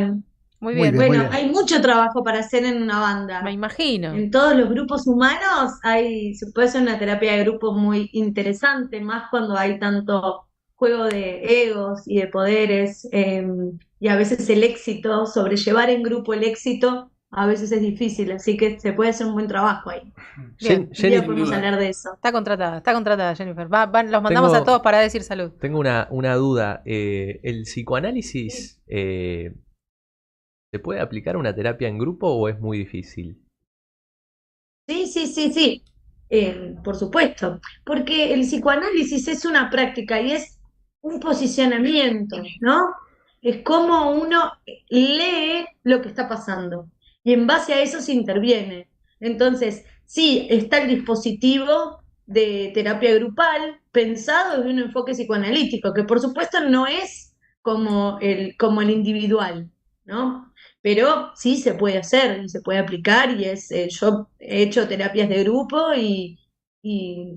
Muy Muy bien, bien, muy Bueno, bien. hay mucho trabajo para hacer en una me banda. imagino. En todos los grupos humanos se puede hacer una terapia de grupo muy interesante, más cuando hay tanto juego de egos y de poderes, y a veces el éxito, sobrellevar en grupo el éxito, a veces es difícil, así que se puede hacer un buen trabajo ahí. Bien, Un día Jenny, podemos hablar de eso. está contratada Jennifer. Los mandamos a todos tengo, para decir salud. tengo una duda. ¿El psicoanálisis se puede aplicar a una terapia en grupo o es muy difícil? Sí, sí, sí, sí, por supuesto, porque el psicoanálisis es una práctica y es un posicionamiento, ¿no? Es como uno lee lo que está pasando y en base a eso se interviene. Entonces, sí, está el dispositivo de terapia grupal pensado desde un enfoque psicoanalítico, que por supuesto no es como el individual, ¿no? Pero sí se puede hacer y se puede aplicar yo he hecho terapias de grupo y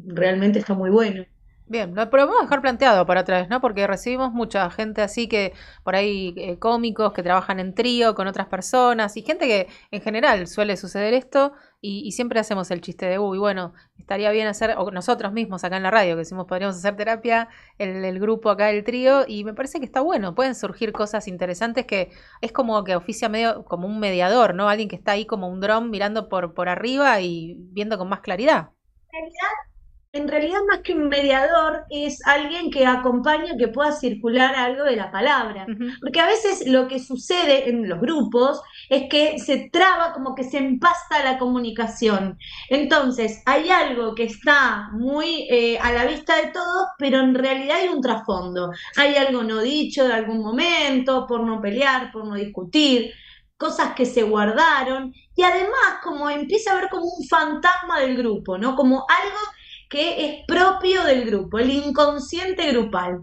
realmente está muy bueno. Bien, lo podemos dejar planteado para otra vez, ¿no? Porque recibimos mucha gente así que por ahí cómicos que trabajan en trío con otras personas y gente que en general suele suceder esto y siempre hacemos el chiste de, uy, bueno, estaría bien hacer, o nosotros mismos acá en la radio que decimos podríamos hacer terapia, el grupo acá, el trío, y me parece que está bueno, pueden surgir cosas interesantes que es como que oficia medio como un mediador, ¿no? Alguien que está ahí como un dron mirando por arriba y viendo con más claridad. En realidad, más que un mediador, es alguien que acompaña que pueda circular algo de la palabra. Ujú. Porque a veces lo que sucede en los grupos es que se traba, como que se empasta la comunicación. Entonces, hay algo que está muy a la vista de todos, pero en realidad hay un trasfondo. Hay algo no dicho de algún momento, por no pelear, por no discutir, cosas que se guardaron. Y además, como empieza a haber como un fantasma del grupo, ¿no? Como algo que es propio del grupo, el inconsciente grupal.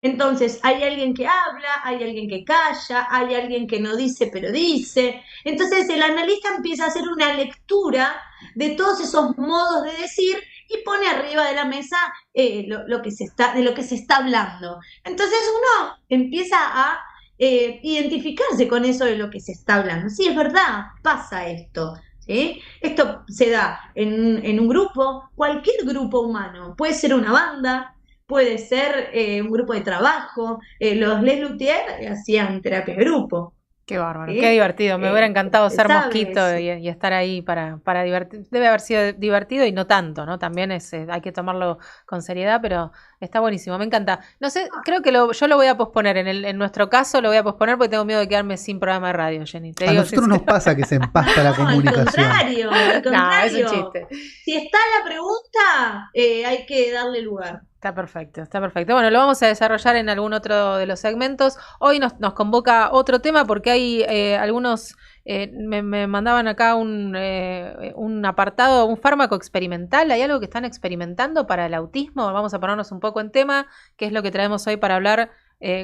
Entonces, hay alguien que habla, hay alguien que calla, hay alguien que no dice pero dice. Entonces, el analista empieza a hacer una lectura de todos esos modos de decir y pone arriba de la mesa de lo que se está hablando. Entonces, uno empieza a identificarse con eso de lo que se está hablando. Sí, es verdad, pasa esto. ¿Sí? Esto se da en un grupo, cualquier grupo humano, puede ser una banda, puede ser un grupo de trabajo. Los Les Luthier hacían terapia de grupo, Qué bárbaro, qué ¿sí? divertido. Me hubiera encantado Se ser sabe mosquito eso. y estar ahí para divertir. Debe haber sido divertido y no tanto, ¿no? También hay que tomarlo con seriedad, pero está buenísimo, me encanta. No sé, creo que yo lo voy a posponer. En nuestro caso lo voy a posponer porque tengo miedo de quedarme sin programa de radio, Jenny. Te A digo nosotros nos sincero. pasa que se empasta la No, al comunicación. contrario, al No, es un contrario. chiste. Si está la pregunta, hay que darle lugar. Está perfecto, está perfecto. Bueno, lo vamos a desarrollar en algún otro de los segmentos. Hoy nos convoca otro tema porque hay algunos, me mandaban acá un apartado, un fármaco experimental. ¿Hay algo que están experimentando para el autismo? Vamos a ponernos un poco en tema, que es lo que traemos hoy para hablar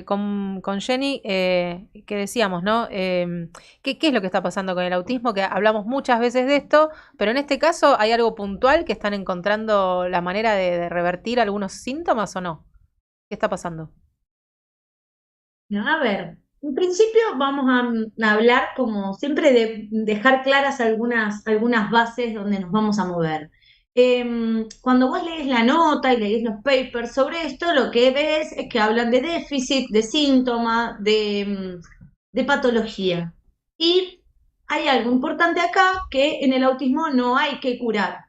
con Jenny, que decíamos, ¿no? ¿Qué es lo que está pasando con el autismo? Que hablamos muchas veces de esto, pero en este caso, ¿hay algo puntual que están encontrando la manera de revertir algunos síntomas o no? ¿Qué está pasando? A ver, en principio vamos a hablar como siempre de dejar claras algunas bases donde nos vamos a mover. Cuando vos lees la nota y lees los papers sobre esto, lo que ves es que hablan de déficit, de síntoma, de patología. Y hay algo importante acá que en el autismo no hay que curar,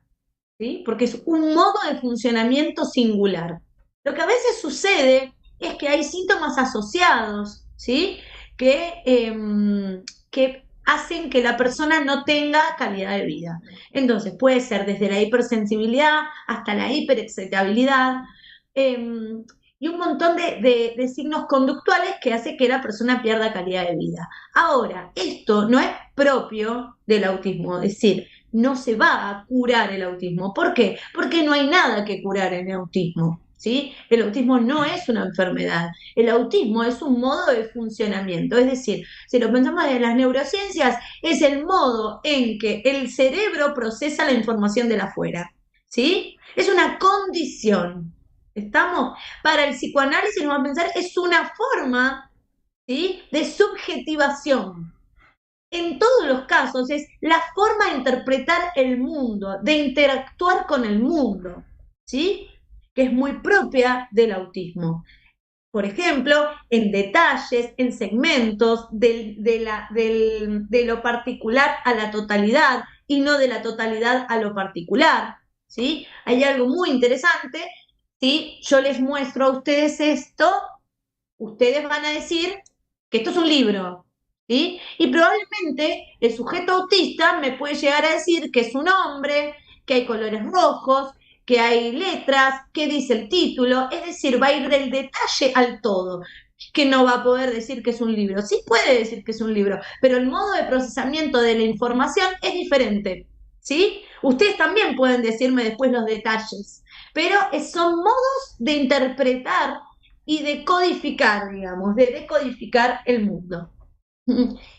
¿sí? Porque es un modo de funcionamiento singular. Lo que a veces sucede es que hay síntomas asociados, ¿sí? Que hacen que la persona no tenga calidad de vida. Entonces, puede ser desde la hipersensibilidad hasta la hiperexcitabilidad, y un montón de signos conductuales que hace que la persona pierda calidad de vida. Ahora, esto no es propio del autismo, es decir, no se va a curar el autismo. ¿Por qué? Porque no hay nada que curar en el autismo. ¿Sí? El autismo no es una enfermedad, el autismo es un modo de funcionamiento, es decir, si lo pensamos desde las neurociencias, es el modo en que el cerebro procesa la información de la afuera, ¿sí? Es una condición, ¿estamos? Para el psicoanálisis, vamos a pensar, es una forma, ¿sí? De subjetivación. En todos los casos es la forma de interpretar el mundo, de interactuar con el mundo, ¿sí? Que es muy propia del autismo. Por ejemplo, en detalles, en segmentos, de lo particular a la totalidad y no de la totalidad a lo particular, ¿sí? Hay algo muy interesante, ¿sí? Yo les muestro a ustedes esto, ustedes van a decir que esto es un libro, ¿sí? Y probablemente el sujeto autista me puede llegar a decir que es un hombre, que hay colores rojos, que hay letras, que dice el título, es decir, va a ir del detalle al todo, que no va a poder decir que es un libro. Sí puede decir que es un libro, pero el modo de procesamiento de la información es diferente, ¿sí? Ustedes también pueden decirme después los detalles, pero son modos de interpretar y de codificar, digamos, de decodificar el mundo.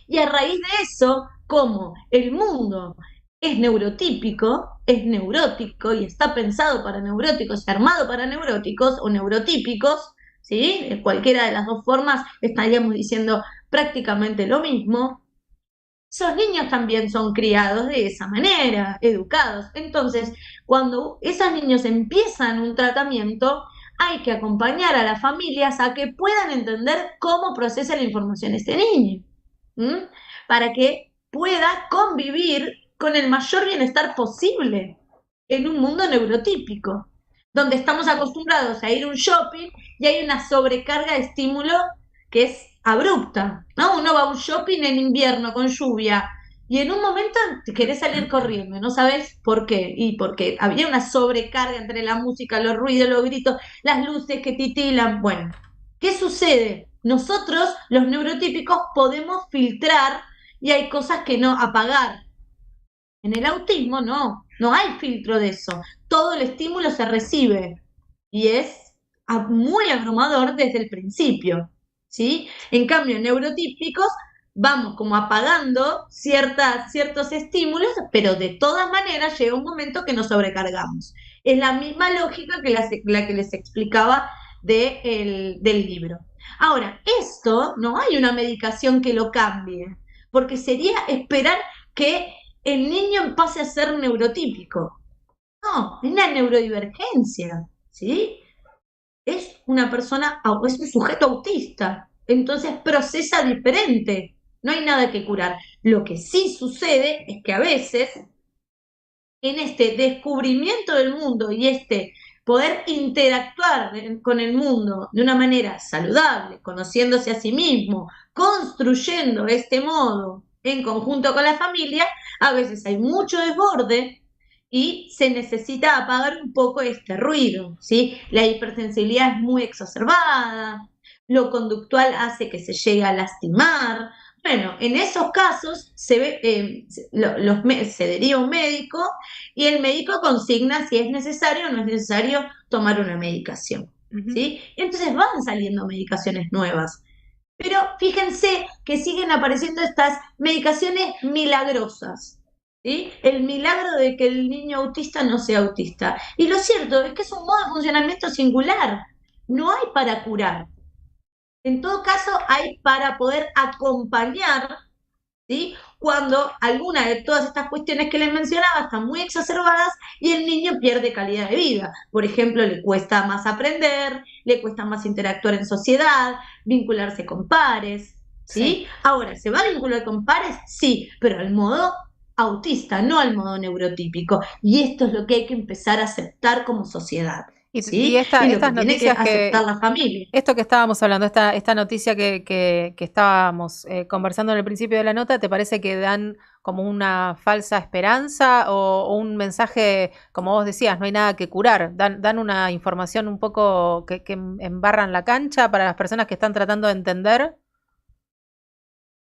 Y a raíz de eso, como el mundo es neurotípico, es neurótico y está pensado para neuróticos, armado para neuróticos o neurotípicos, ¿sí? En cualquiera de las dos formas estaríamos diciendo prácticamente lo mismo. Esos niños también son criados de esa manera, educados. Entonces, cuando esos niños empiezan un tratamiento, hay que acompañar a las familias a que puedan entender cómo procesa la información este niño, ¿m? Para que pueda convivir con el mayor bienestar posible en un mundo neurotípico, donde estamos acostumbrados a ir a un shopping y hay una sobrecarga de estímulo que es abrupta, ¿no? Uno va a un shopping en invierno con lluvia y en un momento te querés salir corriendo, no sabes por qué, y porque había una sobrecarga entre la música, los ruidos, los gritos, las luces que titilan. Bueno, ¿qué sucede? Nosotros, los neurotípicos, podemos filtrar y hay cosas que no apagar. En el autismo no hay filtro de eso. Todo el estímulo se recibe y es muy abrumador desde el principio, ¿sí? En cambio, en neurotípicos vamos como apagando ciertos estímulos, pero de todas maneras llega un momento que nos sobrecargamos. Es la misma lógica que la que les explicaba del libro. Ahora, esto no hay una medicación que lo cambie, porque sería esperar que el niño pase a ser neurotípico. No, es una neurodivergencia, ¿sí? Es una persona, es un sujeto autista, entonces procesa diferente, no hay nada que curar. Lo que sí sucede es que a veces, en este descubrimiento del mundo y este poder interactuar con el mundo de una manera saludable, conociéndose a sí mismo, construyendo este modo en conjunto con la familia, a veces hay mucho desborde y se necesita apagar un poco este ruido, ¿sí? La hipersensibilidad es muy exacerbada, lo conductual hace que se llegue a lastimar. Bueno, en esos casos se deriva un médico y el médico consigna si es necesario o no es necesario tomar una medicación, ¿sí? Entonces van saliendo medicaciones nuevas. Pero fíjense que siguen apareciendo estas medicaciones milagrosas, ¿sí? El milagro de que el niño autista no sea autista. Y lo cierto es que es un modo de funcionamiento singular. No hay para curar. En todo caso, hay para poder acompañar, ¿sí? Cuando alguna de todas estas cuestiones que les mencionaba están muy exacerbadas y el niño pierde calidad de vida. Por ejemplo, le cuesta más aprender, le cuesta más interactuar en sociedad, vincularse con pares, ¿sí? Sí. Ahora, ¿se va a vincular con pares? Sí, pero al modo autista, no al modo neurotípico. Y esto es lo que hay que empezar a aceptar como sociedad. ¿Sí? Y estas noticias que aceptar la familia. Esto que estábamos hablando, esta noticia que estábamos conversando en el principio de la nota, ¿te parece que dan como una falsa esperanza o un mensaje, como vos decías, no hay nada que curar? ¿Dan una información un poco que embarran la cancha para las personas que están tratando de entender?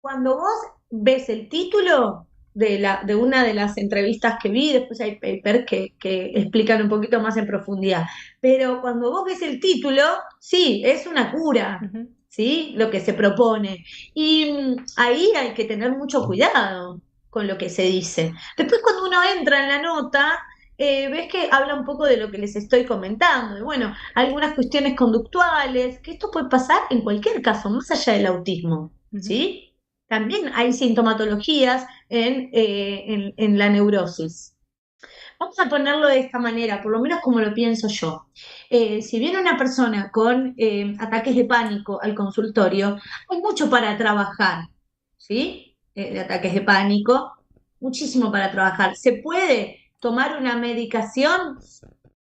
Cuando vos ves el título de una de las entrevistas que vi, después hay papers que explican un poquito más en profundidad, pero cuando vos ves el título, sí, es una cura, ¿sí? Lo que se propone. Y ahí hay que tener mucho cuidado con lo que se dice. Después cuando uno entra en la nota ves que habla un poco de lo que les estoy comentando, de bueno, algunas cuestiones conductuales, que esto puede pasar en cualquier caso, más allá del autismo, ¿sí? También hay sintomatologías en la neurosis. Vamos a ponerlo de esta manera, por lo menos como lo pienso yo. Si viene una persona con ataques de pánico al consultorio, hay mucho para trabajar, ¿sí? De ataques de pánico, muchísimo para trabajar. ¿Se puede tomar una medicación?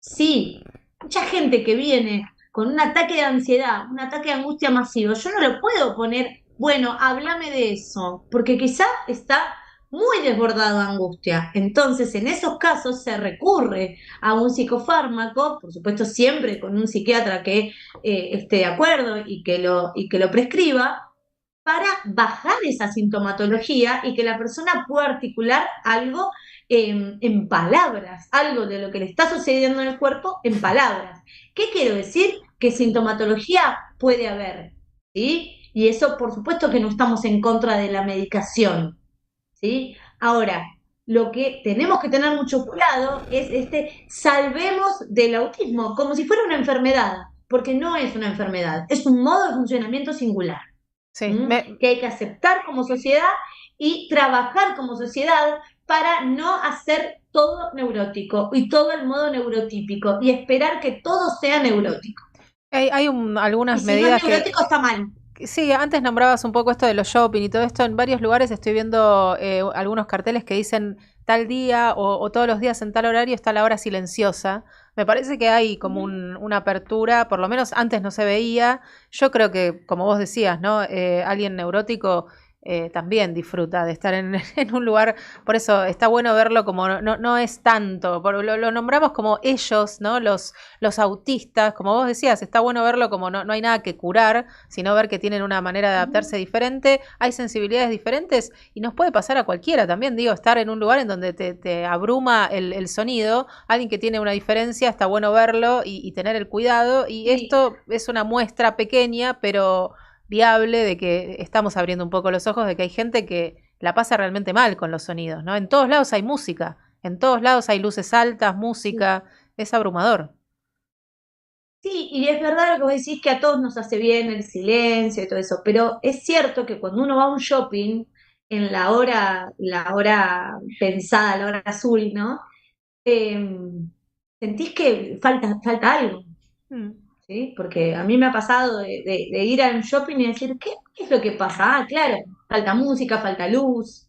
Sí. Mucha gente que viene con un ataque de ansiedad, un ataque de angustia masivo, yo no lo puedo poner, bueno, háblame de eso, porque quizá está muy desbordado de angustia. Entonces, en esos casos se recurre a un psicofármaco, por supuesto siempre con un psiquiatra que esté de acuerdo y que lo prescriba, para bajar esa sintomatología y que la persona pueda articular algo en palabras, algo de lo que le está sucediendo en el cuerpo en palabras. ¿Qué quiero decir? Que sintomatología puede haber, ¿sí? Y eso, por supuesto que no estamos en contra de la medicación, ¿sí? Ahora, lo que tenemos que tener mucho cuidado es salvemos del autismo, como si fuera una enfermedad, porque no es una enfermedad, es un modo de funcionamiento singular. Sí, Que hay que aceptar como sociedad y trabajar como sociedad para no hacer todo neurótico y todo el modo neurotípico y esperar que todo sea neurótico. hay Y algunas si no es medidas neurótico está mal. Sí, antes nombrabas un poco esto de los shopping y todo esto. En varios lugares estoy viendo algunos carteles que dicen tal día o todos los días en tal horario está la hora silenciosa. Me parece que hay como una apertura, por lo menos antes no se veía. Yo creo que, como vos decías, ¿no? Alguien neurótico también disfruta de estar en, en un lugar. Por eso está bueno verlo como no es tanto. Lo nombramos como ellos, ¿no? Los autistas, como vos decías, está bueno verlo como no hay nada que curar, sino ver que tienen una manera de adaptarse diferente, hay sensibilidades diferentes y nos puede pasar a cualquiera también, digo, estar en un lugar en donde te abruma el sonido, alguien que tiene una diferencia, está bueno verlo y tener el cuidado y Sí. esto es una muestra pequeña, pero viable de que estamos abriendo un poco los ojos de que hay gente que la pasa realmente mal con los sonidos, ¿no? En todos lados hay música, en todos lados hay luces altas, música, es abrumador. Sí, y es verdad lo que vos decís que a todos nos hace bien el silencio y todo eso, pero es cierto que cuando uno va a un shopping en la hora pensada, la hora azul, ¿no? Eh, sentís que falta algo, Mm. ¿sí? Porque a mí me ha pasado de ir a un shopping y decir, ¿qué es lo que pasa? Ah, claro, falta música, falta luz,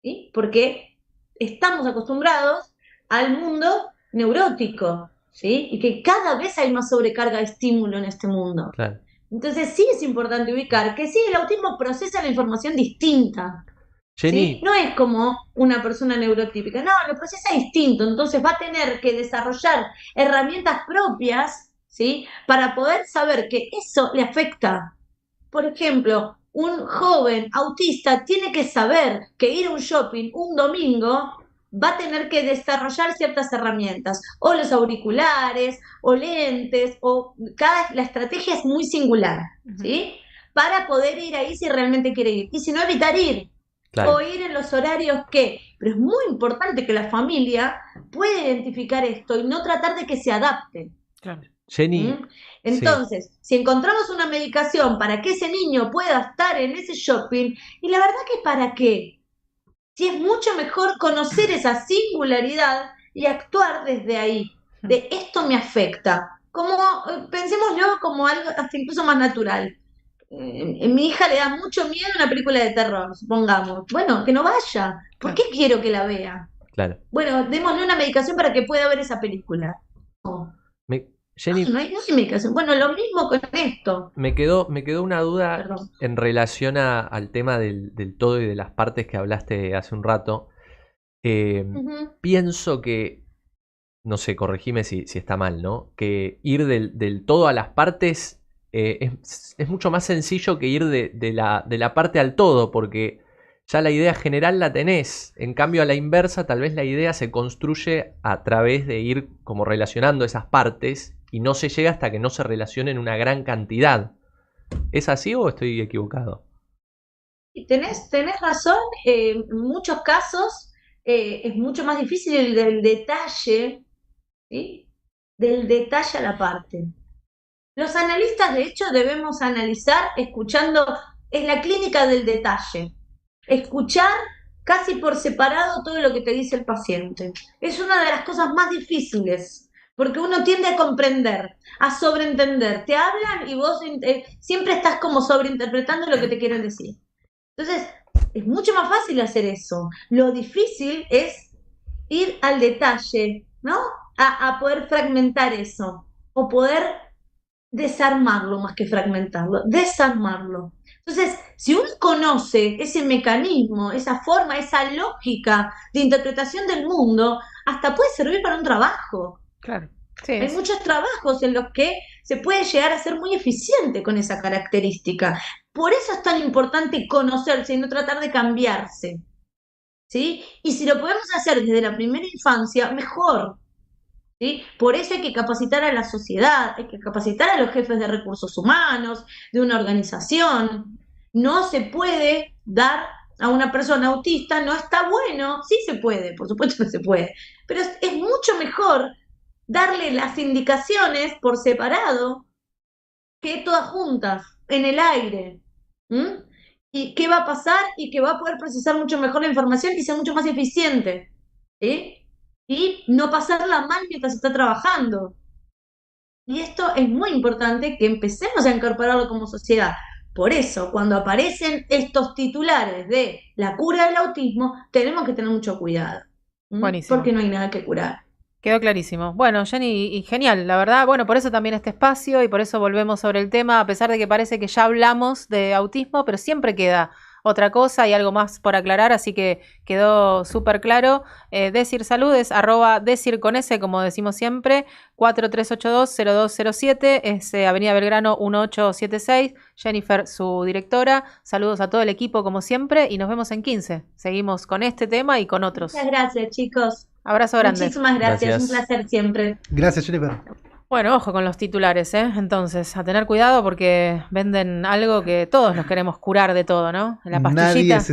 ¿sí? Porque estamos acostumbrados al mundo neurótico, ¿sí? Y que cada vez hay más sobrecarga de estímulo en este mundo. Claro. Entonces sí es importante ubicar que sí, el autismo procesa la información distinta, ¿sí? Jenny, No es como una persona neurotípica, no, lo procesa distinto, entonces va a tener que desarrollar herramientas propias, ¿sí? Para poder saber que eso le afecta. Por ejemplo, un joven autista tiene que saber que ir a un shopping un domingo va a tener que desarrollar ciertas herramientas, o los auriculares, o lentes, la estrategia es muy singular, ¿sí? Para poder ir ahí si realmente quiere ir. Y si no, evitar ir. claro. O ir en los horarios que. Pero es muy importante que la familia pueda identificar esto y no tratar de que se adapte. Claro. Jenny, ¿Mm? sí, Entonces, si encontramos una medicación para que ese niño pueda estar en ese shopping, y la verdad que para qué, si es mucho mejor conocer esa singularidad y actuar desde ahí, de esto me afecta, como pensémoslo como algo hasta incluso más natural. Mi hija le da mucho miedo a una película de terror, supongamos. Bueno, que no vaya. ¿Por Claro. qué quiero que la vea? claro. Bueno, démosle una medicación para que pueda ver esa película. No. Jenny, No hay medicación. Bueno, lo mismo con esto. me quedó una duda Perdón. en relación al tema del todo y de las partes que hablaste hace un rato. Pienso que, no sé, corregime si está mal, ¿no? Que ir del todo a las partes es mucho más sencillo que ir de la parte al todo, porque ya la idea general la tenés. En cambio, a la inversa, tal vez la idea se construye a través de ir como relacionando esas partes y no se llega hasta que no se relacionen una gran cantidad. ¿Es así o estoy equivocado? Y tenés razón, en muchos casos es mucho más difícil el del detalle, ¿sí? Del detalle a la parte. Los analistas, de hecho, debemos analizar escuchando, es la clínica del detalle. Escuchar casi por separado todo lo que te dice el paciente. Es una de las cosas más difíciles, porque uno tiende a comprender, a sobreentender. Te hablan y vos siempre estás como sobreinterpretando lo que te quieren decir. Entonces, es mucho más fácil hacer eso. Lo difícil es ir al detalle, ¿no? A poder fragmentar eso, o poder desarmarlo más que fragmentarlo, desarmarlo. Entonces, si uno conoce ese mecanismo, esa forma, esa lógica de interpretación del mundo, hasta puede servir para un trabajo. Claro. Sí, Hay muchos trabajos en los que se puede llegar a ser muy eficiente con esa característica. Por eso es tan importante conocerse y no tratar de cambiarse, ¿sí? Y si lo podemos hacer desde la primera infancia, mejor, ¿sí? Por eso hay que capacitar a la sociedad, hay que capacitar a los jefes de recursos humanos, de una organización. No se puede dar a una persona autista, no está bueno, sí se puede, por supuesto que se puede, pero es mucho mejor darle las indicaciones por separado que todas juntas, en el aire. ¿Mm? ¿Y qué va a pasar? Y que va a poder procesar mucho mejor la información y ser mucho más eficiente. ¿Sí? Y no pasarla mal mientras está trabajando. Y esto es muy importante que empecemos a incorporarlo como sociedad. Por eso, cuando aparecen estos titulares de la cura del autismo, tenemos que tener mucho cuidado. Buenísimo. Porque no hay nada que curar. Quedó clarísimo. Bueno, Jenny, y genial, la verdad. Bueno, por eso también este espacio y por eso volvemos sobre el tema, a pesar de que parece que ya hablamos de autismo, pero siempre queda otra cosa y algo más por aclarar, así que quedó súper claro. Decir Salud es @decir con S, como decimos siempre, 4382-0207, es Avenida Belgrano 1876, Jennifer, su directora. Saludos a todo el equipo, como siempre, y nos vemos en 15. Seguimos con este tema y con otros. Muchas gracias, chicos. Abrazo grande. Muchísimas gracias. Gracias. Un placer siempre. Gracias, Jennifer. Bueno, ojo con los titulares, ¿eh? Entonces, a tener cuidado porque venden algo que todos nos queremos curar de todo, ¿no? En la pastillita. Nadie se